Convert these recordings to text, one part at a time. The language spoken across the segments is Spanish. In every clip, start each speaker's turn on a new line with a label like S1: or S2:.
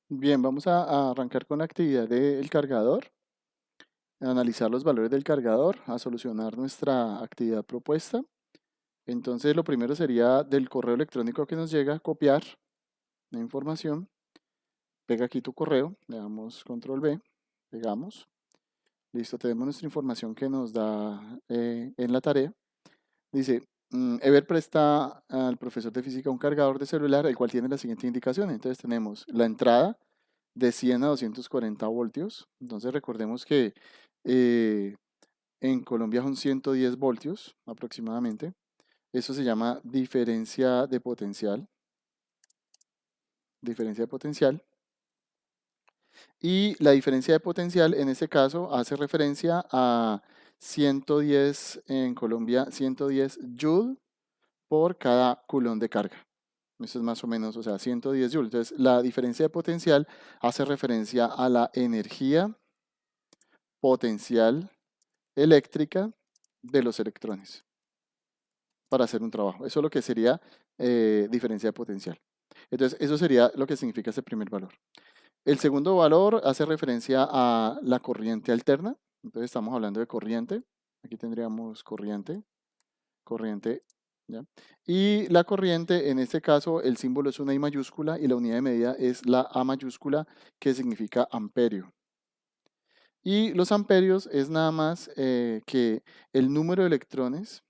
S1: Bien, vamos a arrancar con la actividad del cargador, a analizar los valores del cargador, a solucionar nuestra actividad propuesta. Entonces, lo primero sería del correo electrónico que nos llega, copiar la información. Pega aquí tu correo, le damos control V, pegamos. Listo, tenemos nuestra información que nos da en la tarea. Dice, Ever presta al profesor de física un cargador de celular, el cual tiene la siguiente indicación. Entonces tenemos la entrada de 100 a 240 voltios. Entonces recordemos que eh, en Colombia son 110 voltios aproximadamente. Eso se llama diferencia de potencial. Diferencia de potencial. Y la diferencia de potencial en este caso hace referencia a 110 en Colombia, 110 joule por cada coulomb de carga. Eso es más o menos, o sea, 110 joules. Entonces, la diferencia de potencial hace referencia a la energía potencial eléctrica de los electrones para hacer un trabajo. Eso es lo que sería diferencia de potencial. Entonces, eso sería lo que significa ese primer valor. El segundo valor hace referencia a la corriente alterna. Entonces, estamos hablando de corriente. Aquí tendríamos corriente, corriente, ¿ya? Y la corriente, en este caso, el símbolo es una I mayúscula y la unidad de medida es la A mayúscula, que significa amperio. Y los amperios es nada más que el número de electrones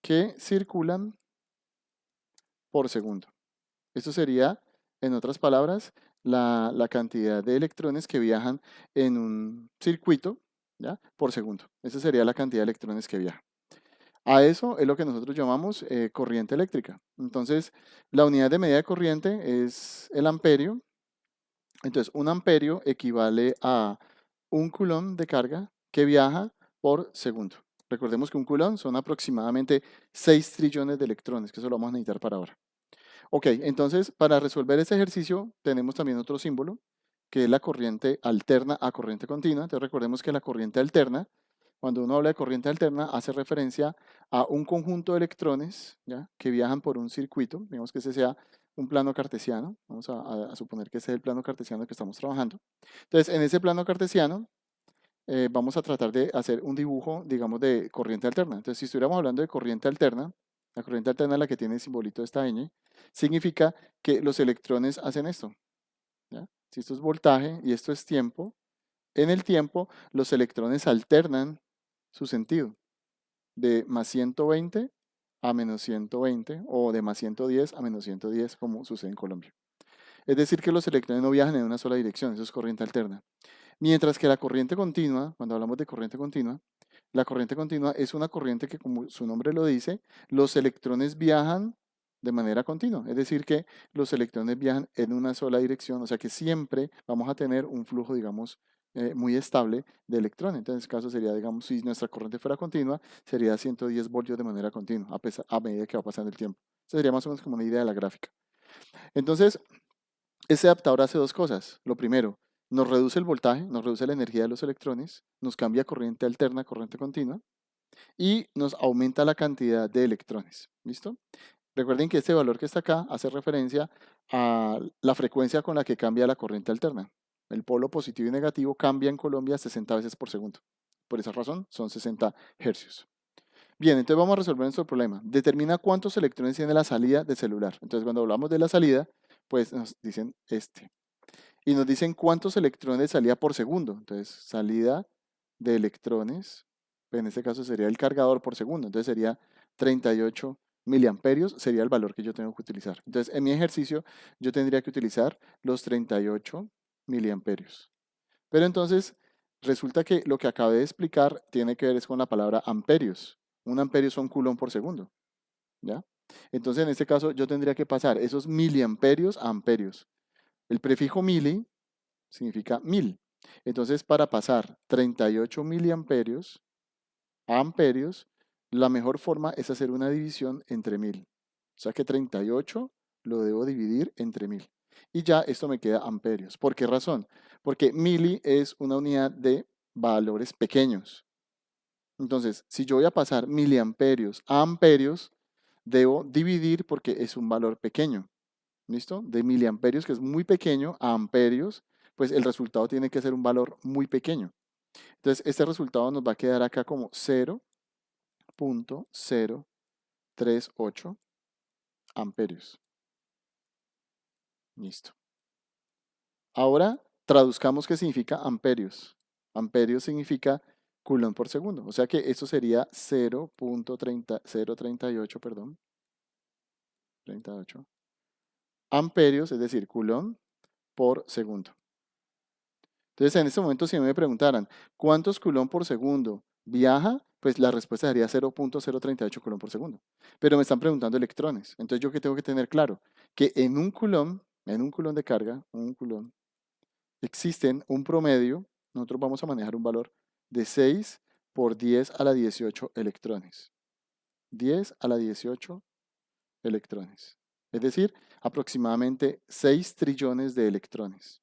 S1: que circulan por segundo. Esto sería, en otras palabras, la cantidad de electrones que viajan en un circuito, ¿ya? Por segundo. Esa sería la cantidad de electrones que viajan. A eso es lo que nosotros llamamos corriente eléctrica. Entonces, la unidad de medida de corriente es el amperio. Entonces, un amperio equivale a un coulomb de carga que viaja por segundo. Recordemos que un coulomb son aproximadamente 6 trillones de electrones, que eso lo vamos a necesitar para ahora. Ok, entonces para resolver este ejercicio tenemos también otro símbolo, que es la corriente alterna a corriente continua. Entonces recordemos que la corriente alterna, cuando uno habla de corriente alterna, hace referencia a un conjunto de electrones, ¿ya?, que viajan por un circuito. Digamos que ese sea un plano cartesiano. Vamos a suponer que ese es el plano cartesiano que estamos trabajando. Entonces, en ese plano cartesiano vamos a tratar de hacer un dibujo, digamos, de corriente alterna. Entonces, si estuviéramos hablando de corriente alterna, la corriente alterna, la que tiene el simbolito de esta ñ, significa que los electrones hacen esto, ¿ya? Si esto es voltaje y esto es tiempo, en el tiempo los electrones alternan su sentido de más 120 a menos 120 o de más 110 a menos 110, como sucede en Colombia. Es decir, que los electrones no viajan en una sola dirección, eso es corriente alterna. Mientras que la corriente continua, cuando hablamos de corriente continua, la corriente continua es una corriente que, como su nombre lo dice, los electrones viajan de manera continua. Es decir, que los electrones viajan en una sola dirección, o sea que siempre vamos a tener un flujo, digamos, muy estable de electrones. Entonces, en este caso sería, digamos, si nuestra corriente fuera continua, sería 110 voltios de manera continua, a medida que va pasando el tiempo. Esa sería más o menos como una idea de la gráfica. Entonces, ese adaptador hace dos cosas. Lo primero, nos reduce el voltaje, nos reduce la energía de los electrones, nos cambia corriente alterna a corriente continua y nos aumenta la cantidad de electrones. ¿Listo? Recuerden que este valor que está acá hace referencia a la frecuencia con la que cambia la corriente alterna. El polo positivo y negativo cambia en Colombia 60 veces por segundo. Por esa razón son 60 hercios. Bien, entonces vamos a resolver nuestro problema. Determina cuántos electrones tiene la salida del celular. Entonces, cuando hablamos de la salida, pues nos dicen este. Y nos dicen cuántos electrones salía por segundo. Entonces, salida de electrones, en este caso sería el cargador por segundo. Entonces, sería 38 miliamperios, sería el valor que yo tengo que utilizar. Entonces, en mi ejercicio, yo tendría que utilizar los 38 miliamperios. Pero entonces, resulta que lo que acabé de explicar tiene que ver es con la palabra amperios. Un amperio son coulomb por segundo, ¿ya? Entonces, en este caso, yo tendría que pasar esos miliamperios a amperios. El prefijo mili significa 1000. Entonces, para pasar 38 miliamperios a amperios, la mejor forma es hacer una división entre 1000. O sea que 38 lo debo dividir entre 1000. Y ya esto me queda amperios. ¿Por qué razón? Porque mili es una unidad de valores pequeños. Entonces, si yo voy a pasar miliamperios a amperios, debo dividir porque es un valor pequeño. ¿listo? De miliamperios, que es muy pequeño, a amperios, pues el resultado tiene que ser un valor muy pequeño. Entonces, este resultado nos va a quedar acá como 0.038 amperios. Listo. Ahora, traduzcamos qué significa amperios. Amperios significa coulomb por segundo. O sea que esto sería 0.038, perdón, 38 amperios, es decir, coulomb por segundo. Entonces, en este momento, si me preguntaran, ¿cuántos coulomb por segundo viaja? Pues la respuesta sería 0.038 coulomb por segundo. Pero me están preguntando electrones. Entonces, ¿yo qué tengo que tener claro? Que en un coulomb de carga, un coulomb, existen un promedio, nosotros vamos a manejar un valor de 6 por 10 a la 18 electrones. 10 a la 18 electrones. Es decir, aproximadamente 6 trillones de electrones.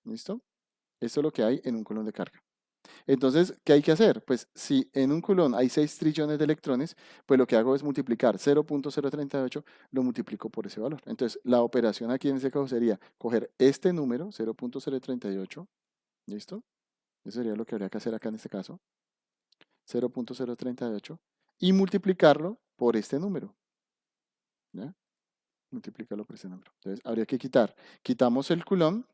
S1: ¿Listo? Esto es lo que hay en un coulomb de carga. Entonces, ¿qué hay que hacer? Pues si en un coulomb hay 6 trillones de electrones, pues lo que hago es multiplicar 0.038, lo multiplico por ese valor. Entonces, la operación aquí en este caso sería coger este número, 0.038, ¿listo? Eso sería lo que habría que hacer acá en este caso, 0.038, y multiplicarlo por este número, ¿ya? Multiplicarlo por este número. Entonces, habría que quitamos el coulomb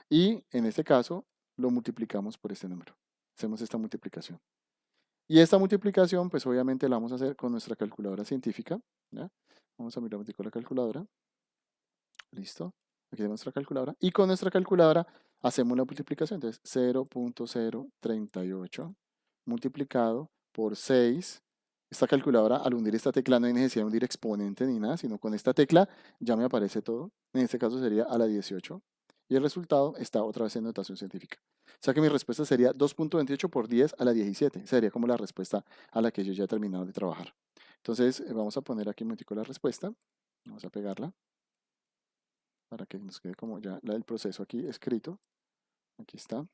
S1: y en este caso lo multiplicamos por este número. Hacemos esta multiplicación. Y esta multiplicación, pues obviamente la vamos a hacer con nuestra calculadora científica, ¿ya? Vamos a mirar con la calculadora. Listo. Aquí tenemos nuestra calculadora. Y con nuestra calculadora hacemos la multiplicación. Entonces, 0.038 multiplicado por 6. Esta calculadora, al hundir esta tecla, no hay necesidad de hundir exponente ni nada, sino con esta tecla ya me aparece todo. En este caso sería a la 18. Y el resultado está otra vez en notación científica. O sea que mi respuesta sería 2.28 por 10 a la 17. Sería como la respuesta a la que yo ya he terminado de trabajar. Entonces, vamos a poner aquí un momentico la respuesta. Vamos a pegarla para que nos quede como ya el proceso aquí escrito. Aquí está.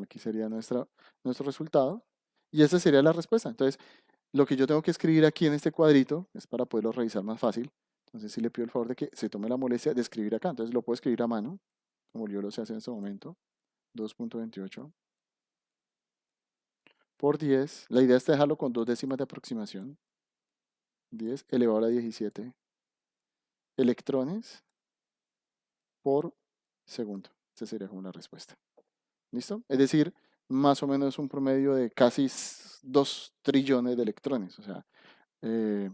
S1: Aquí sería nuestro resultado. Y esa sería la respuesta. Entonces, lo que yo tengo que escribir aquí en este cuadrito es para poderlo revisar más fácil. Entonces, sí le pido el favor de que se tome la molestia de escribir acá. Entonces, lo puedo escribir a mano, como yo lo sé hacer en este momento. 2.28 por 10. La idea es dejarlo con 2 décimas de aproximación. 10 elevado a la 17 electrones por segundo. Esa sería como la respuesta. ¿Listo? Es decir, más o menos un promedio de casi 2 trillones de electrones. O sea, no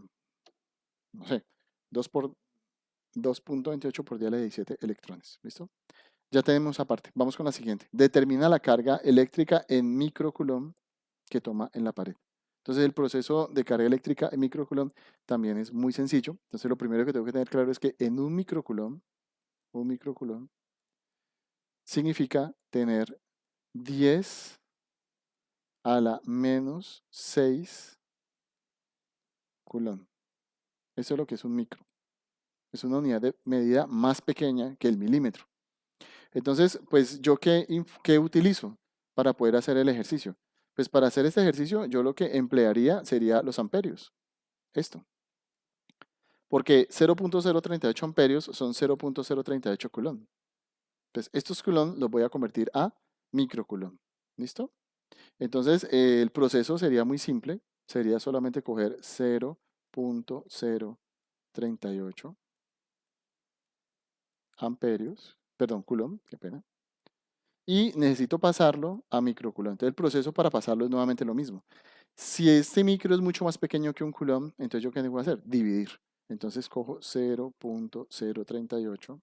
S1: sé, 2 por 2.28 por 10 a la 17 electrones. ¿Listo? Ya tenemos aparte. Vamos con la siguiente. Determina la carga eléctrica en microcoulomb que toma en la pared. Entonces, el proceso de carga eléctrica en microcoulomb también es muy sencillo. Entonces, lo primero que tengo que tener claro es que en un microcoulomb significa tener 10 a la menos 6 coulomb. Eso es lo que es un micro. Es una unidad de medida más pequeña que el milímetro. Entonces, pues yo qué utilizo para poder hacer el ejercicio. Pues para hacer este ejercicio yo lo que emplearía sería los amperios. Esto. Porque 0.038 amperios son 0.038 coulomb. Pues estos coulomb los voy a convertir a microcoulomb. ¿Listo? Entonces, el proceso sería muy simple. Sería solamente coger 0.038 amperios, perdón, coulomb, qué pena. Y necesito pasarlo a microcoulomb. Entonces, el proceso para pasarlo es nuevamente lo mismo. Si este micro es mucho más pequeño que un coulomb, entonces yo qué tengo que hacer? Dividir. Entonces cojo 0.038,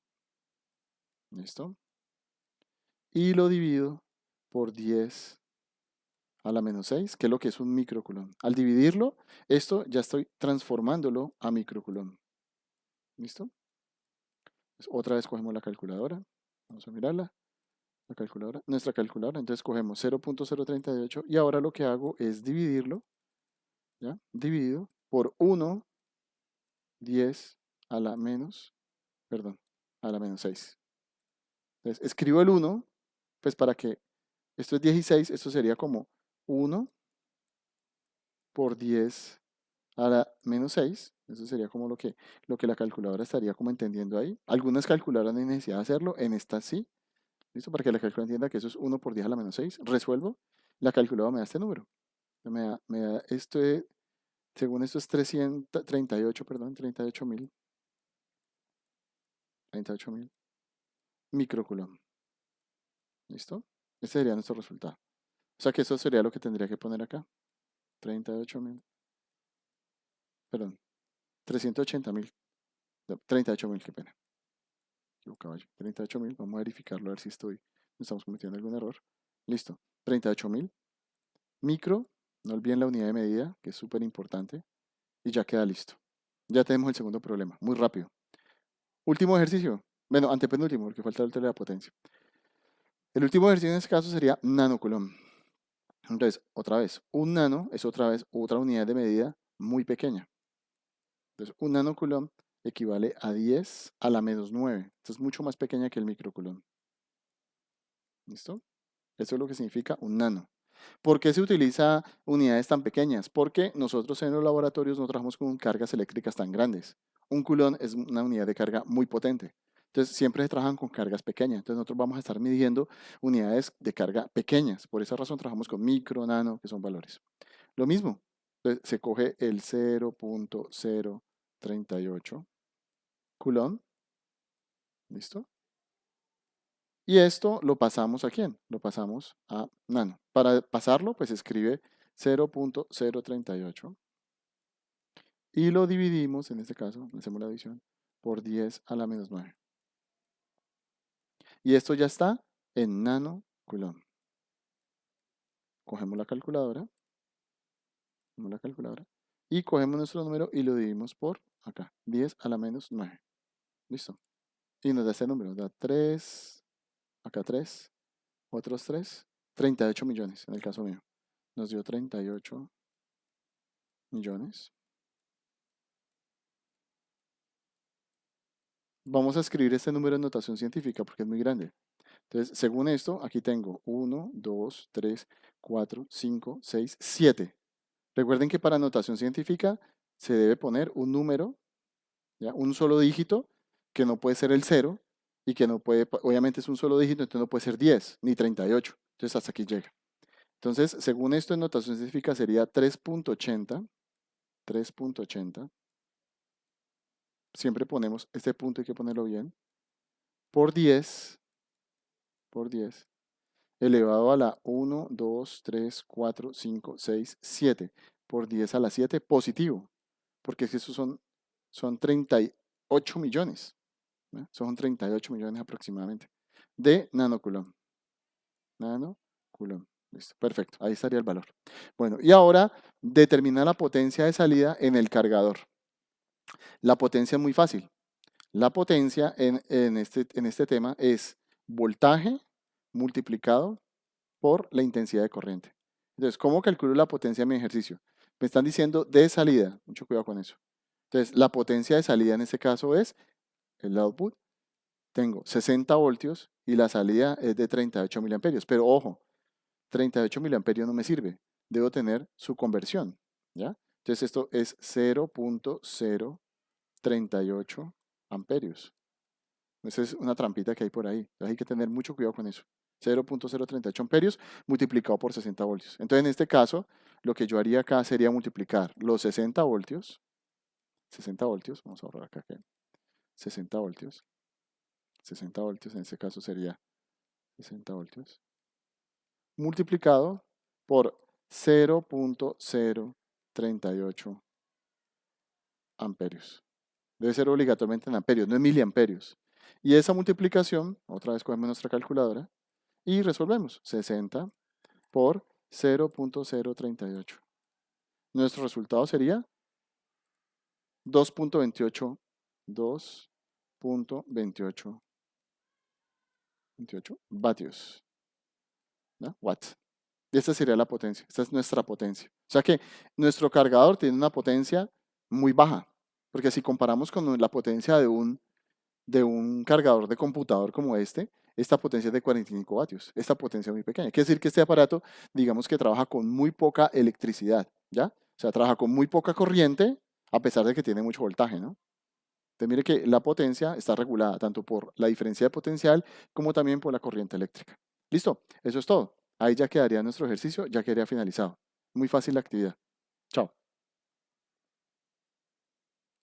S1: ¿listo? Y lo divido por 10 a la menos 6, que es lo que es un microcoulomb. Al dividirlo, esto ya estoy transformándolo a microcoulomb. ¿Listo? Pues otra vez cogemos la calculadora. Vamos a mirarla. La calculadora, nuestra calculadora. Entonces cogemos 0.038 y ahora lo que hago es dividirlo, ¿ya? Dividido por 1, 10 a la menos, perdón, a la menos 6. Entonces escribo el 1, pues para que esto es 16, esto sería como 1 por 10 a la menos 6. Eso sería como lo que la calculadora estaría como entendiendo ahí. Algunas calculadoras no hay necesidad de hacerlo, en esta sí. ¿Listo? Para que la calculadora entienda que eso es 1 por 10 a la menos 6. Resuelvo, la calculadora me da este número. Me da esto según esto es 338, perdón, 38.000 microcoulomb. ¿Listo? Ese sería nuestro resultado. O sea que eso sería lo que tendría que poner acá. 38.000, perdón, 380.000, no, 38.000, qué pena. Equivocado yo. 38.000, vamos a verificarlo a ver si no estamos cometiendo algún error. Listo. 38.000 micro, no olviden la unidad de medida, que es súper importante, y ya queda listo. Ya tenemos el segundo problema, muy rápido. Último ejercicio, bueno, antepenúltimo, porque falta el de la potencia. El último ejercicio en este caso sería nanocoulomb. Entonces, otra vez, un nano es otra vez otra unidad de medida muy pequeña. Entonces, un nanocoulomb equivale a 10 a la menos 9. Esto es mucho más pequeña que el microcoulomb. ¿Listo? Eso es lo que significa un nano. ¿Por qué se utiliza unidades tan pequeñas? Porque nosotros en los laboratorios no trabajamos con cargas eléctricas tan grandes. Un coulomb es una unidad de carga muy potente. Entonces, siempre se trabajan con cargas pequeñas. Entonces, nosotros vamos a estar midiendo unidades de carga pequeñas. Por esa razón, trabajamos con micro, nano, que son valores. Lo mismo, entonces, se coge el 0.038 coulomb. ¿Listo? Y esto lo pasamos ¿a quién? Lo pasamos a nano. Para pasarlo, pues escribe 0.038 y lo dividimos, en este caso, hacemos la división, por 10 a la menos 9. Y esto ya está en nano coulomb. Cogemos la calculadora y cogemos nuestro número y lo dividimos por acá, 10 a la menos 9. Listo. Y nos da este número, nos da 3, acá 3, otros 3, 38 millones en el caso mío. Nos dio 38 millones. Vamos a escribir este número en notación científica porque es muy grande. Entonces, según esto, aquí tengo 1, 2, 3, 4, 5, 6, 7. Recuerden que para notación científica se debe poner un número, ¿ya? Un solo dígito, que no puede ser el 0 y que no puede, obviamente es un solo dígito, entonces no puede ser 10 ni 38. Entonces, hasta aquí llega. Entonces, según esto en notación científica sería 3.80. 3.80. Siempre ponemos este punto, hay que ponerlo bien. Por 10 elevado a la 1, 2, 3, 4, 5, 6, 7 por 10 a la 7 positivo, porque es que esos son 38 millones, ¿no? Son 38 millones aproximadamente de nanocoulomb. Nanocoulomb. Listo, perfecto, ahí estaría el valor. Bueno, y ahora determina la potencia de salida en el cargador. La potencia es muy fácil. La potencia en este tema es voltaje multiplicado por la intensidad de corriente. Entonces, ¿cómo calculo la potencia de mi ejercicio? Me están diciendo de salida, mucho cuidado con eso. Entonces, la potencia de salida en este caso es el output. Tengo 60 voltios y la salida es de 38 miliamperios. Pero ojo, 38 miliamperios no me sirve. Debo tener su conversión, ¿ya? Entonces, esto es 0.038 amperios. Esa es una trampita que hay por ahí. Entonces hay que tener mucho cuidado con eso. 0.038 amperios multiplicado por 60 voltios. Entonces, en este caso, lo que yo haría acá sería multiplicar los 60 voltios, vamos a ahorrar acá, 60 voltios, 60 voltios, en este caso sería 60 voltios, multiplicado por 0.038 amperios. Debe ser obligatoriamente en amperios, no en miliamperios. Y esa multiplicación, otra vez cogemos nuestra calculadora y resolvemos 60 por 0.038. Nuestro resultado sería 2.28 vatios, ¿no? Watts. Y esta sería la potencia. Esta es nuestra potencia. O sea que nuestro cargador tiene una potencia muy baja. Porque si comparamos con la potencia de un cargador de computador como esta potencia es de 45 vatios. Esta potencia es muy pequeña. Quiere decir que este aparato, digamos que trabaja con muy poca electricidad, ¿ya? O sea, trabaja con muy poca corriente a pesar de que tiene mucho voltaje, ¿no? Entonces mire que la potencia está regulada tanto por la diferencia de potencial como también por la corriente eléctrica. Listo, eso es todo. Ahí ya quedaría nuestro ejercicio, ya quedaría finalizado. Muy fácil la actividad. Chao.